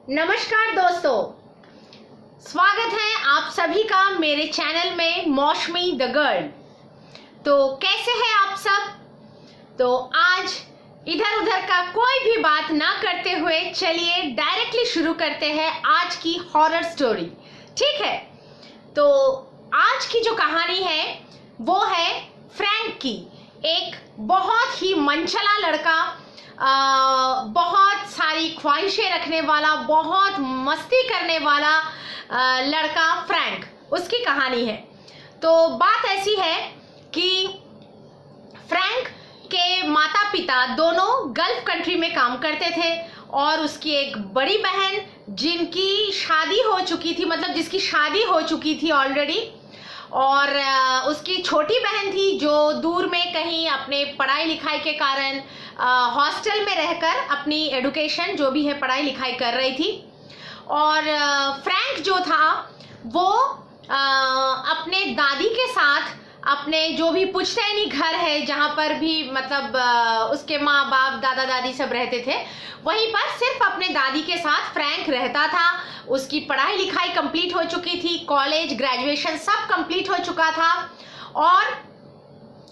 नमस्कार दोस्तों, स्वागत है आप सभी का मेरे चैनल में मौसमी द गर्ल। तो कैसे हैं आप सब? तो आज इधर उधर का कोई भी बात ना करते हुए चलिए डायरेक्टली शुरू करते हैं आज की हॉरर स्टोरी। ठीक है, तो आज की जो कहानी है वो है फ्रैंक की। एक बहुत ही मनचला लड़का, बहुत सारी ख्वाहिशें रखने वाला, बहुत मस्ती करने वाला लड़का फ्रैंक, उसकी कहानी है। तो बात ऐसी है कि फ्रैंक के माता पिता दोनों गल्फ कंट्री में काम करते थे और उसकी एक बड़ी बहन जिनकी शादी हो चुकी थी, मतलब जिसकी शादी हो चुकी थी ऑलरेडी, और उसकी छोटी बहन थी जो दूर में कहीं अपने पढ़ाई लिखाई के कारण हॉस्टल में रहकर अपनी एडुकेशन जो भी है पढ़ाई लिखाई कर रही थी। और फ्रैंक जो था वो अपने दादी के साथ अपने जो भी पुश्तैनी घर है जहाँ पर भी मतलब उसके माँ बाप दादा दादी सब रहते थे, वहीं पर सिर्फ अपने दादी के साथ फ्रैंक रहता था। उसकी पढ़ाई लिखाई कंप्लीट हो चुकी थी, कॉलेज ग्रेजुएशन सब कंप्लीट हो चुका था और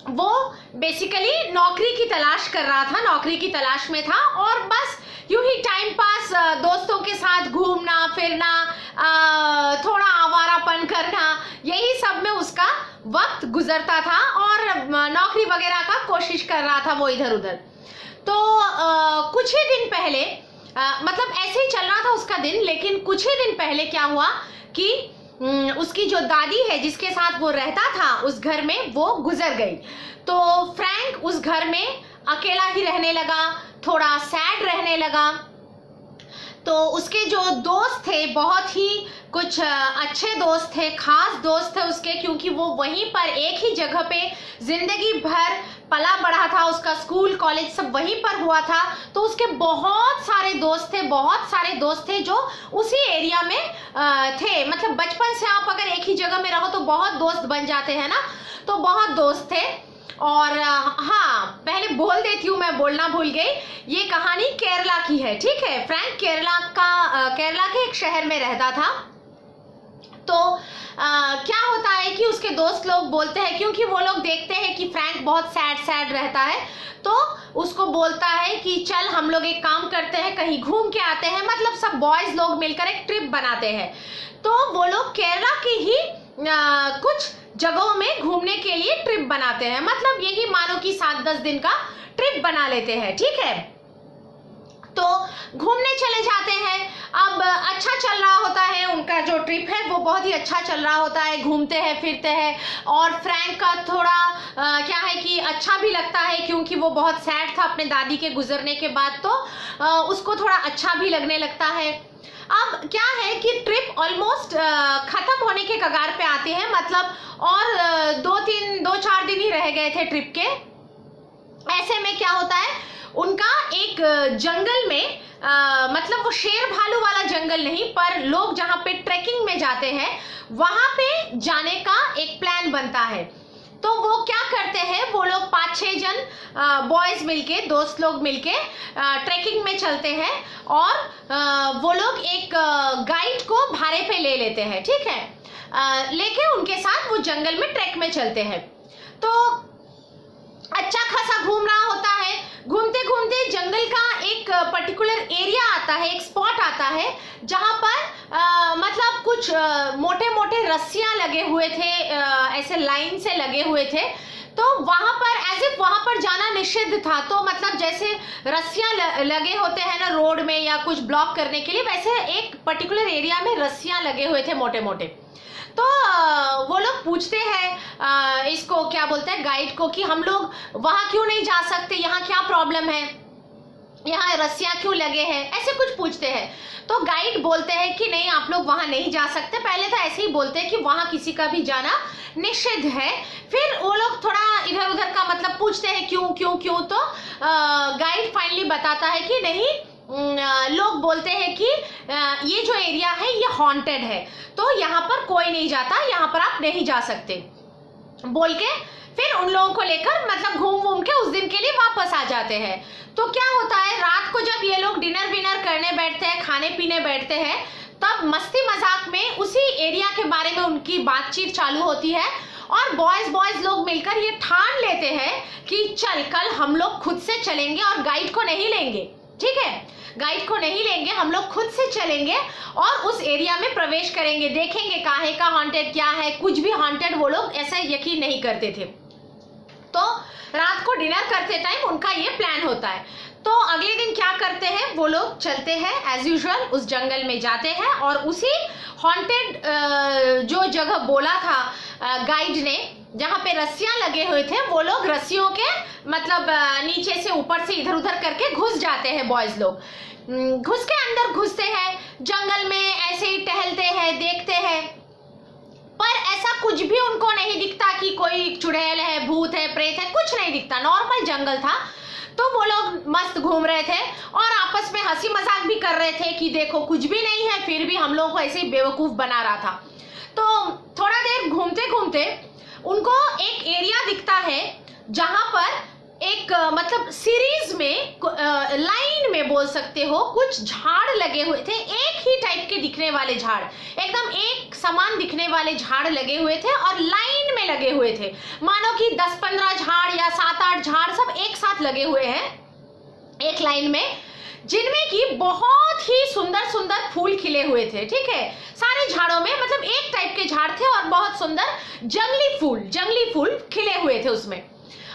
वो बेसिकली नौकरी की तलाश कर रहा था, नौकरी की तलाश में था और बस यूं ही टाइम पास, दोस्तों के साथ घूमना फिरना, थोड़ा आवारापन करना, यही सब में उसका वक्त गुजरता था और नौकरी वगैरह का कोशिश कर रहा था वो इधर उधर। तो कुछ ही दिन पहले, मतलब ऐसे ही चल रहा था उसका दिन, लेकिन कुछ ही दिन पहले क्या हुआ कि उसकी जो दादी है जिसके साथ वो रहता था उस घर में वो गुजर गई। तो फ्रैंक उस घर में अकेला ही रहने लगा, थोड़ा सैड रहने लगा। तो उसके जो दोस्त थे, बहुत ही कुछ अच्छे दोस्त थे, खास दोस्त थे उसके, क्योंकि वो वहीं पर एक ही जगह पे जिंदगी भर पला बढ़ा था, उसका स्कूल कॉलेज सब वहीं पर हुआ था। तो उसके बहुत सारे दोस्त थे, बहुत सारे दोस्त थे जो उसी एरिया में थे। मतलब बचपन से आप अगर एक ही जगह में रहो तो बहुत दोस्त बन जाते हैं ना, तो बहुत दोस्त थे। और हाँ, पहले बोल देती हूँ, मैं बोलना भूल गई, ये कहानी केरला की है। ठीक है, फ्रैंक केरला के एक शहर में रहता था। तो क्या होता है कि उसके दोस्त लोग बोलते हैं, क्योंकि वो लोग देखते हैं कि फ्रैंक बहुत सैड रहता है, तो उसको बोलता है कि चल हम लोग एक काम करते हैं, कहीं घूम के आते हैं। मतलब सब बॉयज लोग मिलकर एक ट्रिप बनाते हैं। तो वो लोग केरला की ही कुछ जगहों में घूमने के लिए ट्रिप बनाते हैं, मतलब यही मानो कि 7-10 दिन का ट्रिप बना लेते हैं। ठीक है, तो घूमने चले जाते हैं। अब अच्छा चल रहा होता है, उनका जो ट्रिप है वो बहुत ही अच्छा चल रहा होता है, घूमते हैं फिरते हैं। और फ्रैंक का थोड़ा क्या है कि अच्छा भी लगता है, क्योंकि वो बहुत सैड था अपने दादी के गुजरने के बाद, तो उसको थोड़ा अच्छा भी लगने लगता है। अब क्या है कि ट्रिप ऑलमोस्ट खत्म होने के कगार पे आते हैं, मतलब और 2-4 दिन ही रह गए थे ट्रिप के। ऐसे में क्या होता है, उनका एक जंगल में मतलब वो शेर भालू वाला जंगल नहीं, पर लोग जहाँ पे ट्रैकिंग में जाते हैं वहां पे जाने का एक प्लान बनता है। तो वो क्या करते हैं, वो लोग 5-6 जन बॉयज मिलके, दोस्त लोग मिलके ट्रैकिंग में चलते हैं और वो लोग एक गाइड को भाड़े पे ले लेते हैं। ठीक है, लेके उनके साथ वो जंगल में ट्रैक में चलते हैं। तो अच्छा खासा घूम रहा होता है, घूमते घूमते जंगल का एक पर्टिकुलर एरिया आता है, एक स्पॉट आता है जहां पर मतलब कुछ मोटे मोटे रस्सियां लगे हुए थे, ऐसे लाइन से लगे हुए थे। तो वहां पर एज इफ वहां पर जाना निषिद्ध था। तो मतलब जैसे रस्सियां लगे होते हैं ना रोड में या कुछ ब्लॉक करने के लिए, वैसे एक पर्टिकुलर एरिया में रस्सियां लगे हुए थे मोटे मोटे। तो वो लोग पूछते हैं इसको क्या बोलते हैं गाइड को, कि हम लोग वहां क्यों नहीं जा सकते, यहाँ क्या प्रॉब्लम है, यहाँ रस्सियां क्यों लगे हैं, ऐसे कुछ पूछते हैं। तो गाइड बोलते हैं कि नहीं, आप लोग वहां नहीं जा सकते। पहले तो ऐसे ही बोलते हैं कि वहां किसी का भी जाना निषिद्ध है। फिर वो लोग थोड़ा इधर उधर का मतलब पूछते हैं क्यों क्यों क्यों। तो गाइड फाइनली बताता है कि नहीं, लोग बोलते हैं कि ये जो एरिया है ये हॉन्टेड है, तो यहाँ पर कोई नहीं जाता, यहाँ पर आप नहीं जा सकते बोल के फिर उन लोगों को लेकर मतलब घूम घूम के उस दिन के लिए वापस आ जाते हैं। तो क्या होता है, रात को जब ये लोग डिनर विनर करने बैठते हैं, खाने पीने बैठते हैं, तब मस्ती मजाक में उसी एरिया के बारे में उनकी बातचीत चालू होती है और बॉयज लोग मिलकर ये ठान लेते हैं कि चल कल हम लोग खुद से चलेंगे और गाइड को नहीं लेंगे, ठीक है, गाइड को नहीं लेंगे, हम लोग खुद से चलेंगे और उस एरिया में प्रवेश करेंगे, देखेंगे काहे का हॉन्टेड क्या है, कुछ भी हॉन्टेड वो लोग ऐसा यकीन नहीं करते थे। तो रात को डिनर करते टाइम उनका ये प्लान होता है। तो अगले दिन क्या करते हैं, वो लोग चलते हैं एज यूजुअल, उस जंगल में जाते हैं और उसी हॉन्टेड जो जगह बोला था गाइड ने, जहाँ पे रस्सियां लगे हुए थे, वो लोग रस्सियों के मतलब नीचे से ऊपर से इधर उधर करके घुस जाते हैं। बॉयज लोग घुस के अंदर घुसते हैं, जंगल में ऐसे ही टहलते हैं, देखते हैं, पर ऐसा कुछ भी उनको नहीं दिखता कि कोई चुड़ैल है, भूत है, प्रेत है, कुछ नहीं दिखता, नॉर्मल जंगल था। तो वो लोग मस्त घूम रहे थे और आपस में हंसी मजाक भी कर रहे थे कि देखो कुछ भी नहीं है, फिर भी हम लोगों को ऐसे ही बेवकूफ बना रहा था। तो थोड़ा देर घूमते घूमते उनको एक एरिया दिखता है जहां पर एक मतलब सीरीज में लाइन में बोल सकते हो कुछ झाड़ लगे हुए थे, एक ही टाइप के दिखने वाले झाड़, एकदम एक समान दिखने वाले झाड़ लगे हुए थे और लाइन में लगे हुए थे, मानो कि 10-15 झाड़ या 7-8 झाड़ सब एक साथ लगे हुए हैं एक लाइन में, जिनमें कि बहुत ही सुंदर सुंदर फूल खिले हुए थे, ठीक है, सारे झाड़ों में मतलब एक टाइप के झाड़ थे और बहुत सुंदर जंगली फूल खिले हुए थे उसमें,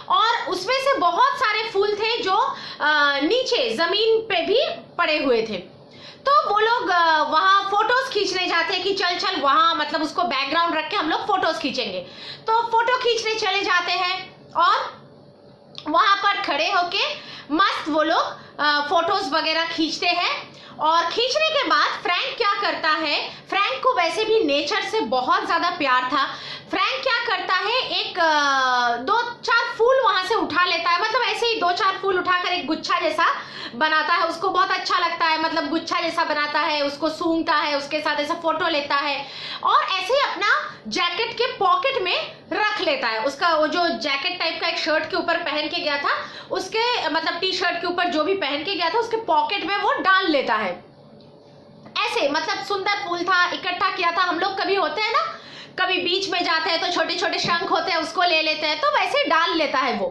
और उसमें से बहुत सारे फूल थे जो नीचे जमीन पे भी पड़े हुए थे। तो वो लोग वहाँ फोटोज खींचने जाते हैं कि चल वहाँ मतलब उसको बैकग्राउंड रख के हम लोग फोटोज खींचेंगे। तो फोटो खींचने चले जाते हैं और वहाँ पर खड़े होके मस्त वो लोग फोटोज वगैरह खींचते हैं। और खींचने के बाद फ्रैंक क्या करता है, फ्रैंक को वैसे भी नेचर से बहुत ज्यादा प्यार था। फ्रैंक क्या करता है, एक 2-4 फूल वहां से उठा लेता है, मतलब ऐसे ही 2-4 फूल उठाकर एक गुच्छा जैसा बनाता है, उसको बहुत अच्छा लगता है, मतलब गुच्छा जैसा बनाता है, उसको सूंघता है, उसके साथ ऐसा फोटो लेता है और ऐसे ही अपना जैकेट के पॉकेट में रख लेता है। उसका वो जो जैकेट टाइप का एक शर्ट के ऊपर पहन के गया था, उसके मतलब टी शर्ट के ऊपर जो भी पहन के गया था उसके पॉकेट में वो डाल लेता है। ऐसे मतलब सुंदर फूल था, इकट्ठा किया था, हम लोग कभी होते हैं ना, कभी बीच में जाते हैं तो छोटे छोटे शंख होते हैं उसको ले लेते हैं, तो वैसे डाल लेता है वो,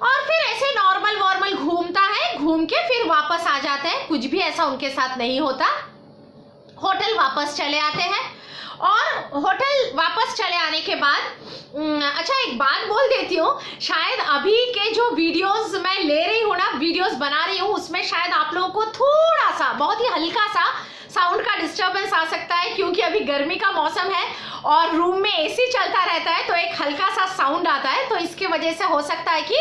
और फिर ऐसे नॉर्मल घूमता है, घूम के फिर वापस आ जाते हैं, कुछ भी ऐसा उनके साथ नहीं होता। होटल वापस चले आते हैं और होटल वापस चले आने के बाद अच्छा एक बात बोल देती हूँ, शायद अभी के जो वीडियोस मैं ले रही हूँ ना, वीडियोस बना रही हूँ, उसमें शायद आप लोगों को थोड़ा सा बहुत ही हल्का सा साउंड का डिस्टरबेंस आ सकता है, क्योंकि अभी गर्मी का मौसम है और रूम में एसी चलता रहता है, तो एक हल्का सा साउंड आता है, तो इसके वजह से हो सकता है कि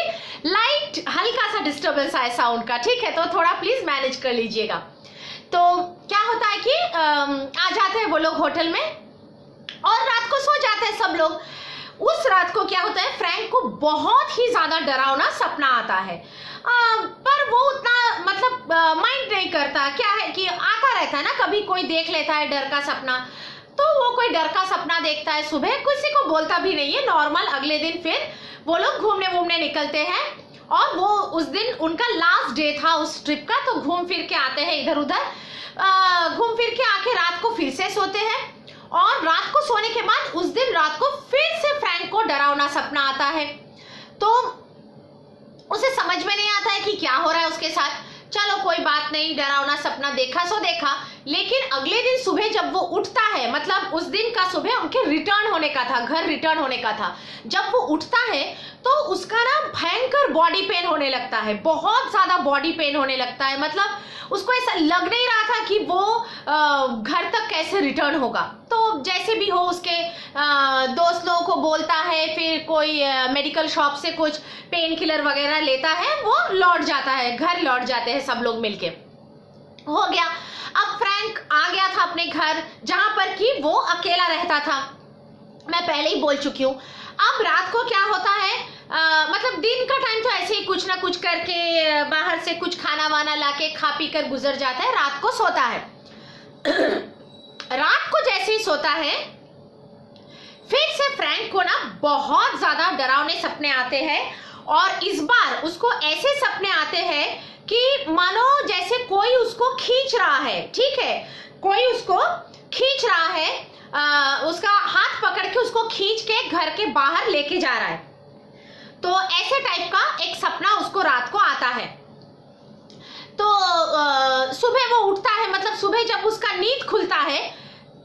लाइट हल्का सा डिस्टरबेंस आए साउंड का, ठीक है, तो थोड़ा प्लीज मैनेज कर लीजिएगा। तो क्या होता है कि आ जाते हैं वो लोग होटल में और रात को सो जाते हैं सब लोग। उस रात को क्या होता है, फ्रैंक को बहुत ही ज्यादा डरावना सपना आता है, पर वो उतना मतलब माइंड नहीं करता। क्या है कि आता रहता है ना, कभी कोई देख लेता है डर का सपना, तो वो कोई डर का सपना देखता है, सुबह किसी को बोलता भी नहीं है, नॉर्मल। अगले दिन फिर वो लोग घूमने वूमने निकलते हैं और वो उस दिन उनका लास्ट डे था उस ट्रिप का, तो घूम फिर के आते हैं इधर उधर, घूम फिर के आके रात को फिर से सोते हैं और रात को सोने के बाद उस दिन रात को फिर से फ्रैंक को डरावना सपना आता है। तो उसे समझ में नहीं आता है कि क्या हो रहा है उसके साथ। चलो कोई बात नहीं, डरावना सपना देखा सो देखा, लेकिन अगले दिन सुबह जब वो उठता है, मतलब उस दिन का सुबह उनके रिटर्न होने का था, घर रिटर्न होने का था, जब वो उठता है तो उसका ना भयंकर बॉडी पेन होने लगता है, बहुत ज्यादा बॉडी पेन होने लगता है, मतलब उसको ऐसा लग नहीं रहा था कि वो घर तक कैसे रिटर्न होगा। तो जैसे भी हो उसके दोस्त लोगों को बोलता है, फिर कोई मेडिकल शॉप से कुछ पेन किलर वगैरह लेता है, वो लौट जाता है, घर लौट जाते हैं सब लोग मिलके। हो गया, अब फ्रैंक आ गया था अपने घर, जहां पर कि वो अकेला रहता था, मैं पहले ही बोल चुकी हूँ। अब रात को क्या होता है, मतलब दिन का टाइम तो ऐसे ही कुछ ना कुछ करके बाहर से कुछ खाना वाना लाके खा पी कर गुजर जाता है, रात को सोता है। रात को जैसे ही सोता है फिर से फ्रैंक को ना बहुत ज्यादा डरावने सपने आते हैं और इस बार उसको ऐसे सपने आते हैं कि मानो जैसे कोई उसको खींच रहा है, ठीक है, कोई उसको खींच रहा है, उसका हाथ पकड़ के उसको खींच के घर के बाहर लेके जा रहा है। तो ऐसे टाइप का एक सपना उसको रात को आता है। तो सुबह वो उठता है, मतलब सुबह जब उसका नींद खुलता है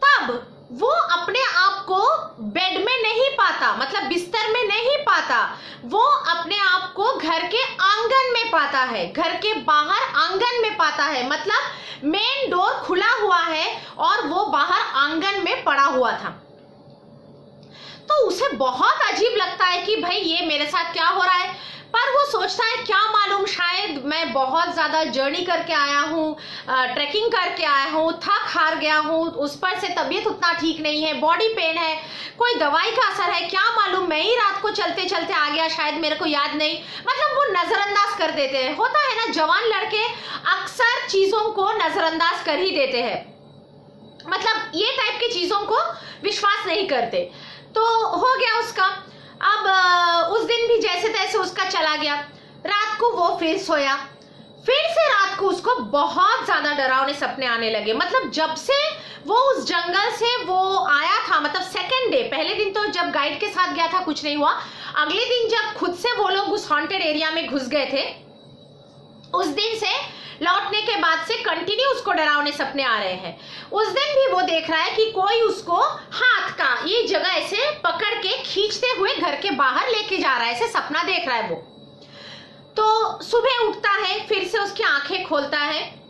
तब वो अपने आप को बेड में नहीं पाता, मतलब बिस्तर में नहीं पाता, वो अपने आप को घर के आंगन में पाता है, घर के बाहर आंगन में पाता है, मतलब मेन डोर खुला हुआ है और वो बाहर आंगन में पड़ा हुआ था। तो उसे बहुत अजीब लगता है कि भाई ये मेरे साथ क्या हो रहा है, पर वो सोचता है क्या मालूम, शायद मैं बहुत ज़्यादा जर्नी करके आया हूँ, ट्रैकिंग करके आया हूँ, थक हार गया हूँ, उस पर से तबीयत उतना ठीक नहीं है, बॉडी पेन है, कोई दवाई का असर है, क्या मालूम, मैं ही रात को चलते चलते आ गया, शायद मेरे को याद नहीं, मतलब वो नज़रअंदाज कर देते हैं। होता है ना, जवान लड़के अक्सर चीज़ों को नज़रअंदाज कर ही देते हैं, मतलब ये टाइप की चीज़ों को विश्वास नहीं करते। तो हो गया उसका। अब उस दिन भी जैसे तैसे उसका चला गया। रात को वो फिर सोया, फिर से रात को उसको बहुत ज्यादा डरावने सपने आने लगे। मतलब जब से वो उस जंगल से वो आया था, मतलब सेकेंड डे, पहले दिन तो जब गाइड के साथ गया था कुछ नहीं हुआ, अगले दिन जब खुद से वो लोग उस हॉन्टेड एरिया में घुस गए थे, उस दिन से लौटने के बाद से कंटिन्यू उसको डरावने सपने आ रहे हैं। उस दिन भी वो देख रहा है कि कोई उसको हाथ का ये जगह ऐसे पकड़ के खींचते हुए घर के बाहर लेके जा रहा है, ऐसे सपना देख रहा है वो। तो सुबह उठता है, फिर से उसकी आंखें खोलता है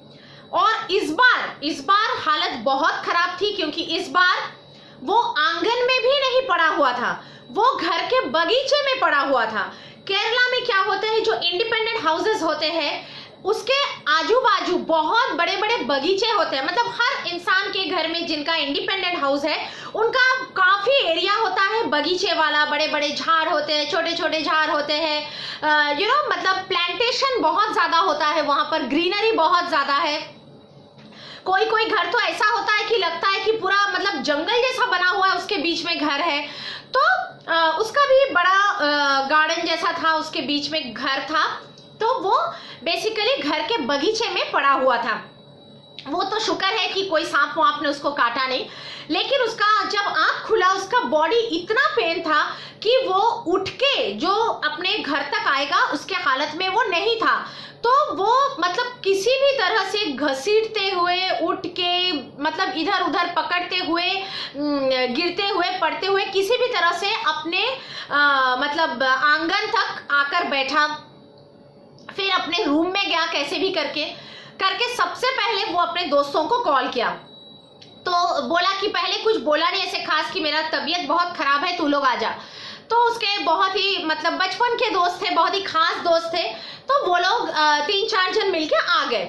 और इस बार हालत बहुत खराब थी, क्योंकि इस बार वो आंगन में भी नहीं पड़ा हुआ था, वो घर के बगीचे में पड़ा हुआ था। केरला में क्या होता है, जो इंडिपेंडेंट हाउसेस होते हैं उसके आजू बाजू बहुत बड़े बड़े बगीचे होते हैं, मतलब हर इंसान के घर में जिनका इंडिपेंडेंट हाउस है उनका काफी एरिया होता है बगीचे वाला, बड़े बड़े झाड़ होते हैं, छोटे छोटे झाड़ होते हैं, मतलब प्लांटेशन बहुत ज्यादा होता है, वहां पर ग्रीनरी बहुत ज्यादा है। कोई कोई घर तो ऐसा होता है कि लगता है कि पूरा मतलब जंगल जैसा बना हुआ है, उसके बीच में घर है। तो उसका भी बड़ा गार्डन जैसा था, उसके बीच में घर था, तो वो बेसिकली घर के बगीचे में पड़ा हुआ था। वो तो शुक्र है कि कोई सांप वाप ने उसको काटा नहीं, लेकिन उसका जब आंख खुला उसका बॉडी इतना पेन था कि वो उठ के जो अपने घर तक आएगा उसके हालत में वो नहीं था। तो वो मतलब किसी भी तरह से घसीटते हुए उठ के, मतलब इधर उधर पकड़ते हुए, गिरते हुए, पड़ते हुए, किसी भी तरह से अपने मतलब आंगन तक आकर बैठा। फिर अपने रूम में गया, कैसे भी करके सबसे पहले वो अपने दोस्तों को कॉल किया। तो बोला कि पहले कुछ बोला नहीं ऐसे खास कि मेरा तबीयत बहुत खराब है, तू लोग आ जा। तो उसके बहुत ही मतलब बचपन के दोस्त थे, बहुत ही खास दोस्त थे, तो वो लोग 3-4 जन मिलके आ गए।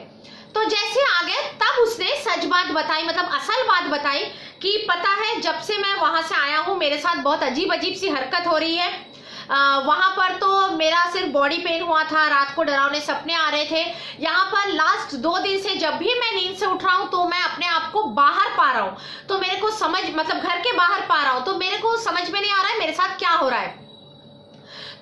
तो जैसे आ गए तब उसने सच बात बताई, मतलब असल बात बताई कि पता है जब से मैं वहां से आया हूँ मेरे साथ बहुत अजीब अजीब सी हरकत हो रही है। वहां पर तो मेरा सिर्फ बॉडी पेन हुआ था, रात को डरावने सपने आ रहे थे। यहाँ पर लास्ट 2 दिन से जब भी मैं नींद से उठ रहा हूँ तो मैं अपने आप को बाहर पा रहा हूँ, तो मेरे को समझ, मतलब घर के बाहर पा रहा हूँ, तो मेरे को समझ में नहीं आ रहा है मेरे साथ क्या हो रहा है।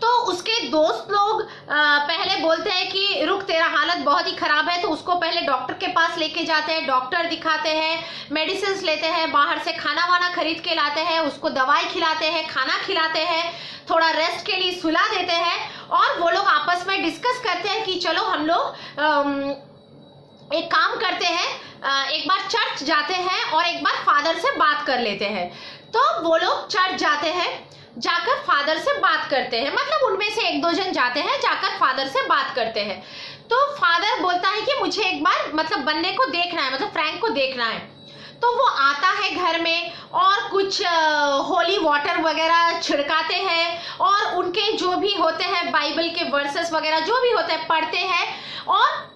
तो उसके दोस्त लोग पहले बोलते हैं कि रुक, तेरा हालत बहुत ही खराब है, तो उसको पहले डॉक्टर के पास लेके जाते हैं, डॉक्टर दिखाते हैं, मेडिसिन लेते हैं, बाहर से खाना वाना खरीद के लाते हैं, उसको दवाई खिलाते हैं, खाना खिलाते हैं, थोड़ा रेस्ट के लिए सुला देते हैं, और वो लोग आपस में डिस्कस करते हैं कि चलो हम लोग एक काम करते हैं, एक बार चर्च जाते हैं और एक बार फादर से बात कर लेते हैं। तो वो लोग चर्च जाते हैं, जाकर फादर से बात करते हैं, मतलब उनमें से 1-2 जन जाते हैं, जाकर फादर से बात करते हैं। तो फादर बोलता है कि मुझे एक बार मतलब बंदे को देखना है, मतलब फ्रैंक को देखना है। तो वो आता है घर में और कुछ होली वाटर वगैरह छिड़काते हैं और उनके जो भी होते हैं बाइबल के वर्सेस वगैरह जो भी होते हैं पढ़ते हैं, और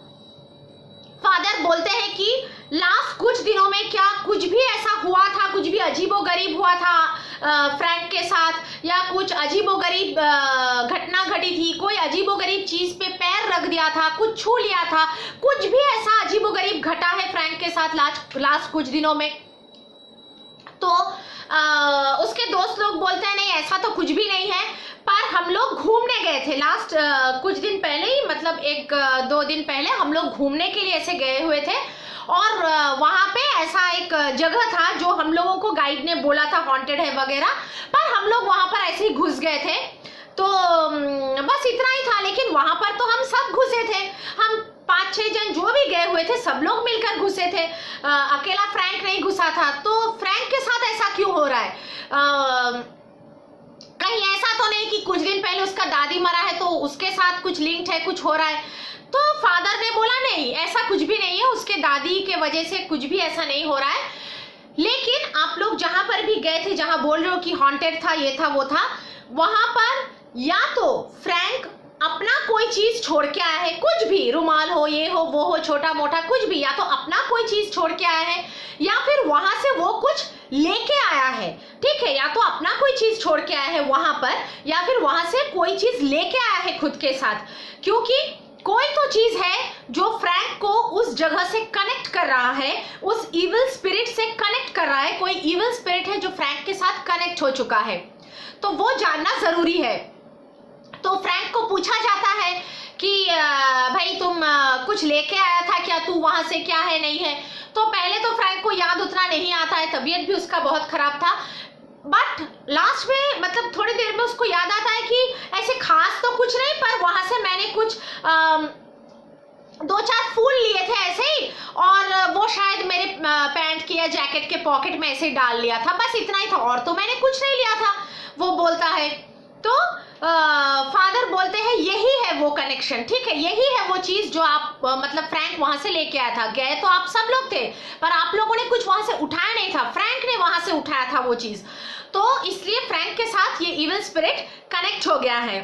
फादर बोलते हैं कि लास्ट कुछ दिनों में क्या कुछ भी ऐसा हुआ था, कुछ भी अजीबोगरीब हुआ था फ्रैंक के साथ, या कुछ अजीबोगरीब घटना घटी थी, कोई अजीबोगरीब चीज पे पैर रख दिया था, कुछ छू लिया था, कुछ भी ऐसा अजीबोगरीब घटा है फ्रैंक के साथ लास्ट कुछ दिनों में। तो तो उसके दोस्त लोग बोलते हैं नहीं ऐसा तो कुछ भी नहीं है, पर हम लोग घूमने गए थे लास्ट कुछ दिन पहले ही, मतलब 1-2 दिन पहले हम लोग घूमने के लिए ऐसे गए हुए थे और वहां पे ऐसा एक जगह था जो हम लोगों को गाइड ने बोला था हॉन्टेड है वगैरह, पर हम लोग वहां पर ऐसे ही घुस गए थे। तो बस इतना ही था, लेकिन वहां पर तो हम सब घुसे थे, हम 5-6 जन जो भी गए हुए थे सब लोग मिलकर घुसे थे, अकेला फ्रैंक नहीं घुसा था। तो फ्रैंक के साथ ऐसा क्यों हो रहा है? कहीं ऐसा तो नहीं कि कुछ दिन पहले उसका दादी मरा है तो उसके साथ कुछ लिंक्ड है, कुछ हो रहा है? तो फादर ने बोला नहीं ऐसा कुछ भी नहीं है, उसके दादी के वजह से कुछ भी ऐसा नहीं हो रहा है। लेकिन आप लोग जहां पर भी गए थे, जहां बोल रहे हो कि हॉन्टेड था, ये था वो था, वहां पर या तो फ्रैंक अपना कोई चीज छोड़ के आया है, कुछ भी, रुमाल हो, ये हो, वो हो, छोटा मोटा कुछ भी, या तो अपना कोई चीज छोड़ के आया है या फिर वहां से वो कुछ लेके आया है। ठीक है, या तो अपना कोई चीज छोड़ के आया है वहां पर या फिर वहां से कोई चीज लेके आया है खुद के साथ, क्योंकि कोई तो चीज है जो फ्रैंक को उस जगह से कनेक्ट कर रहा है, उस इविल स्पिरिट से कनेक्ट कर रहा है। कोई इविल स्पिरिट है जो फ्रैंक के साथ कनेक्ट हो चुका है, तो वो जानना जरूरी है। तो फ्रैंक को पूछा जाता है कि भाई तुम कुछ लेके आया था क्या, तू वहां से, क्या है नहीं है? तो पहले तो फ्रैंक को याद उतना नहीं आता है, तबीयत भी उसका बहुत खराब था, बट लास्ट में मतलब थोड़ी देर में उसको याद आता है कि ऐसे खास तो कुछ नहीं, पर वहां से मैंने कुछ 2-4 फूल लिए थे ऐसे ही, और वो शायद मेरे पैंट की या जैकेट के पॉकेट में ऐसे ही डाल लिया था, बस इतना ही था, और तो मैंने कुछ नहीं लिया था, वो बोलता है। तो फादर बोलते हैं यही है वो कनेक्शन, ठीक है, यही है वो चीज जो आप मतलब फ्रैंक वहां से लेके आया था। गए तो आप सब लोग थे, पर आप लोगों ने कुछ वहां से उठाया नहीं था, फ्रैंक ने वहां से उठाया था वो चीज, तो इसलिए फ्रैंक के साथ ये इविल स्पिरिट कनेक्ट हो गया है।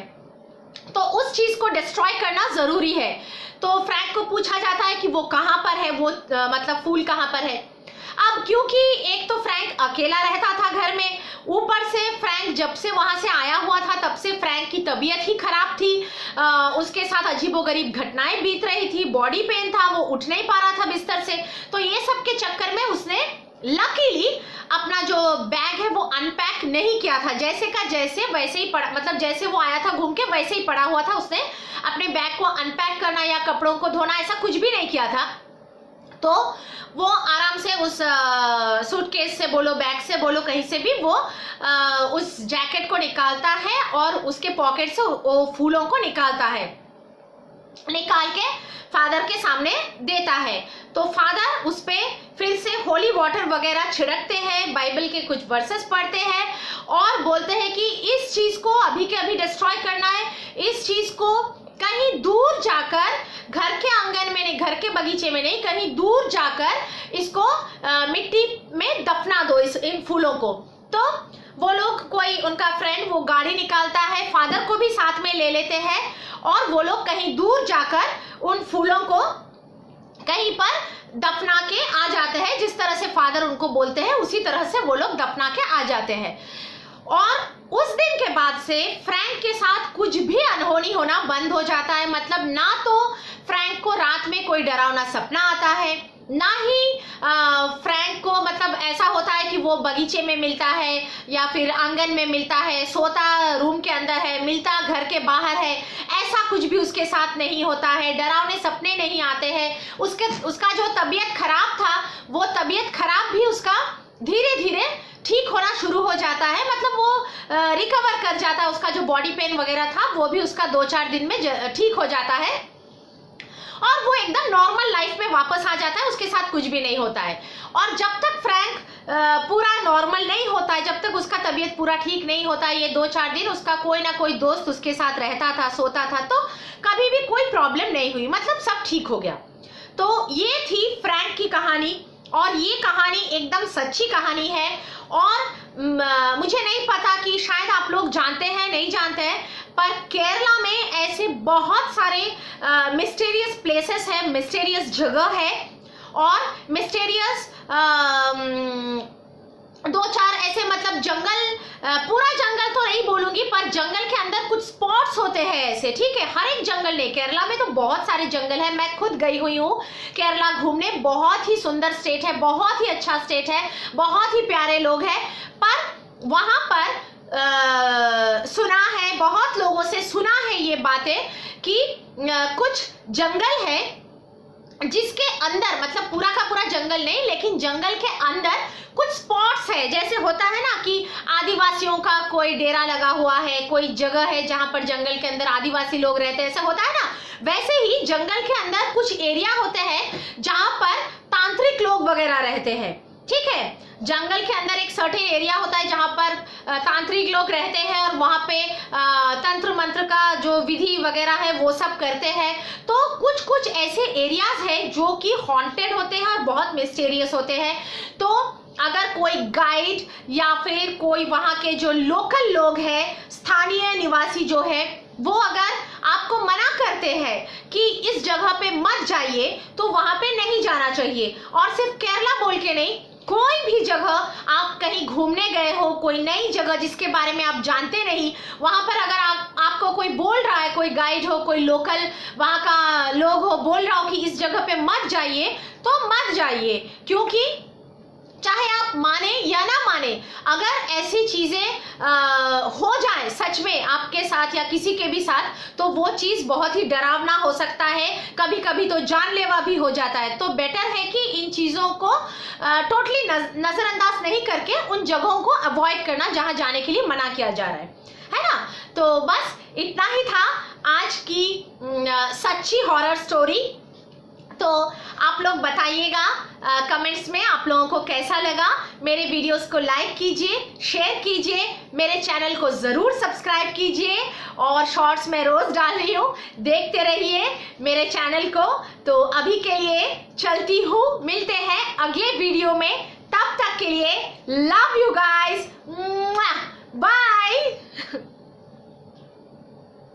तो उस चीज को डिस्ट्रॉय करना जरूरी है। तो फ्रैंक को पूछा जाता है कि वो कहां पर है, वो मतलब फूल कहां पर है। अब क्योंकि एक तो फ्रैंक अकेला रहता था घर में, ऊपर से फ्रैंक जब से वहां से आया हुआ था तब से फ्रैंक की तबीयत ही खराब थी, उसके साथ अजीबोगरीब घटनाएं बीत रही थी, बॉडी पेन था, वो उठ नहीं पा रहा था बिस्तर से। तो ये सब के चक्कर में उसने लकीली अपना जो बैग है वो अनपैक नहीं किया था, जैसे का जैसे वैसे ही पड़ा, मतलब जैसे वो आया था घूम के वैसे ही पड़ा हुआ था, उसने अपने बैग को अनपैक करना या कपड़ों को धोना ऐसा कुछ भी नहीं किया था। तो वो आराम से उस सूटकेस से बोलो, बैग से बोलो, कहीं से भी वो उस जैकेट को निकालता है और उसके पॉकेट से वो फूलों को निकालता है, निकाल के फादर के सामने देता है। तो फादर उस पे फिर से होली वाटर वगैरह छिड़कते हैं, बाइबल के कुछ वर्सेस पढ़ते हैं और बोलते हैं कि इस चीज को अभी के अभी डिस्ट्रॉय करना है, इस चीज को कहीं दूर जाकर, घर के आंगन में नहीं, घर के बगीचे में नहीं, कहीं दूर जाकर इसको मिट्टी में दफना दो, इन फूलों को। तो वो लोग, कोई उनका फ्रेंड वो गाड़ी निकालता है, फादर को भी साथ में ले लेते हैं और वो लोग कहीं दूर जाकर उन फूलों को कहीं पर दफना के आ जाते हैं। जिस तरह से फादर उनको बोलते हैं उसी तरह से वो लोग दफना के आ जाते हैं। और उस दिन के बाद से फ्रैंक के साथ कुछ भी अनहोनी होना बंद हो जाता है। मतलब ना तो फ्रैंक को रात में कोई डरावना सपना आता है, ना ही फ्रैंक को मतलब ऐसा होता है कि वो बगीचे में मिलता है या फिर आंगन में मिलता है, सोता रूम के अंदर है, मिलता घर के बाहर है, ऐसा कुछ भी उसके साथ नहीं होता है। डरावने सपने नहीं आते हैं। उसका जो तबीयत खराब था वो तबीयत खराब भी उसका धीरे धीरे ठीक होना शुरू हो जाता है। मतलब वो रिकवर कर जाता है। उसका जो बॉडी पेन वगैरह था वो भी उसका 2-4 दिन में ठीक हो जाता है और वो एकदम नॉर्मल लाइफ में वापस आ जाता है। उसके साथ कुछ भी नहीं होता है। और जब तक फ्रैंक पूरा नॉर्मल नहीं होता है, जब तक उसका तबीयत पूरा ठीक नहीं होता है, ये 2-4 दिन उसका कोई ना कोई दोस्त उसके साथ रहता था, सोता था, तो कभी भी कोई प्रॉब्लम नहीं हुई, मतलब सब ठीक हो गया। तो ये थी फ्रैंक की कहानी और ये कहानी एकदम सच्ची कहानी है। और मुझे नहीं पता कि शायद आप लोग जानते हैं, नहीं जानते हैं, पर केरला में ऐसे बहुत सारे मिस्टीरियस प्लेसेस है, मिस्टीरियस जगह है और मिस्टीरियस 2-4 ऐसे मतलब जंगल, पूरा जंगल तो नहीं बोलूंगी, पर जंगल के अंदर कुछ स्पॉट्स होते हैं ऐसे, ठीक है। हर एक जंगल नहीं, केरला में तो बहुत सारे जंगल है। मैं खुद गई हुई हूँ केरला घूमने, बहुत ही सुंदर स्टेट है, बहुत ही अच्छा स्टेट है, बहुत ही प्यारे लोग हैं। पर वहां पर सुना है, बहुत लोगों से सुना है ये बातें कि कुछ जंगल है जिसके अंदर, मतलब पूरा का पूरा जंगल नहीं, लेकिन जंगल के अंदर कुछ स्पॉट्स है। जैसे होता है ना कि आदिवासियों का कोई डेरा लगा हुआ है, कोई जगह है जहां पर जंगल के अंदर आदिवासी लोग रहते हैं, ऐसा होता है ना। वैसे ही जंगल के अंदर कुछ एरिया होते हैं जहां पर तांत्रिक लोग वगैरह रहते हैं, ठीक है। जंगल के अंदर एक सर्टेन एरिया होता है जहां पर तांत्रिक लोग रहते हैं और वहां पे तंत्र मंत्र का जो विधि वगैरह है वो सब करते हैं। तो कुछ कुछ ऐसे एरियाज है जो कि हॉन्टेड होते हैं और बहुत मिस्टीरियस होते हैं। तो अगर कोई गाइड या फिर कोई वहां के जो लोकल लोग हैं, स्थानीय निवासी जो है, वो अगर आपको मना करते हैं कि इस जगह पे मत जाइए, तो वहां पे नहीं जाना चाहिए। और सिर्फ केरला बोल के नहीं, कोई भी जगह आप कहीं घूमने गए हो, कोई नई जगह जिसके बारे में आप जानते नहीं, वहां पर अगर आपको कोई बोल रहा है, कोई गाइड हो, कोई लोकल वहां का लोग हो, बोल रहा हो कि इस जगह पे मत जाइए, तो मत जाइए। क्योंकि चाहे आप माने या ना माने, अगर ऐसी चीजें हो जाए सच में आपके साथ या किसी के भी साथ, तो वो चीज बहुत ही डरावना हो सकता है, कभी कभी तो जानलेवा भी हो जाता है। तो बेटर है कि इन चीजों को टोटली नजरअंदाज नहीं करके उन जगहों को अवॉइड करना जहां जाने के लिए मना किया जा रहा है ना। तो बस इतना ही था आज की सच्ची हॉरर स्टोरी। तो आप लोग बताइएगा कमेंट्स में आप लोगों को कैसा लगा। मेरे वीडियोस को लाइक कीजिए, शेयर कीजिए, मेरे चैनल को ज़रूर सब्सक्राइब कीजिए, और शॉर्ट्स में रोज़ डाल रही हूँ, देखते रहिए मेरे चैनल को। तो अभी के लिए चलती हूँ, मिलते हैं अगले वीडियो में, तब तक के लिए लव यू गाइज, बाय।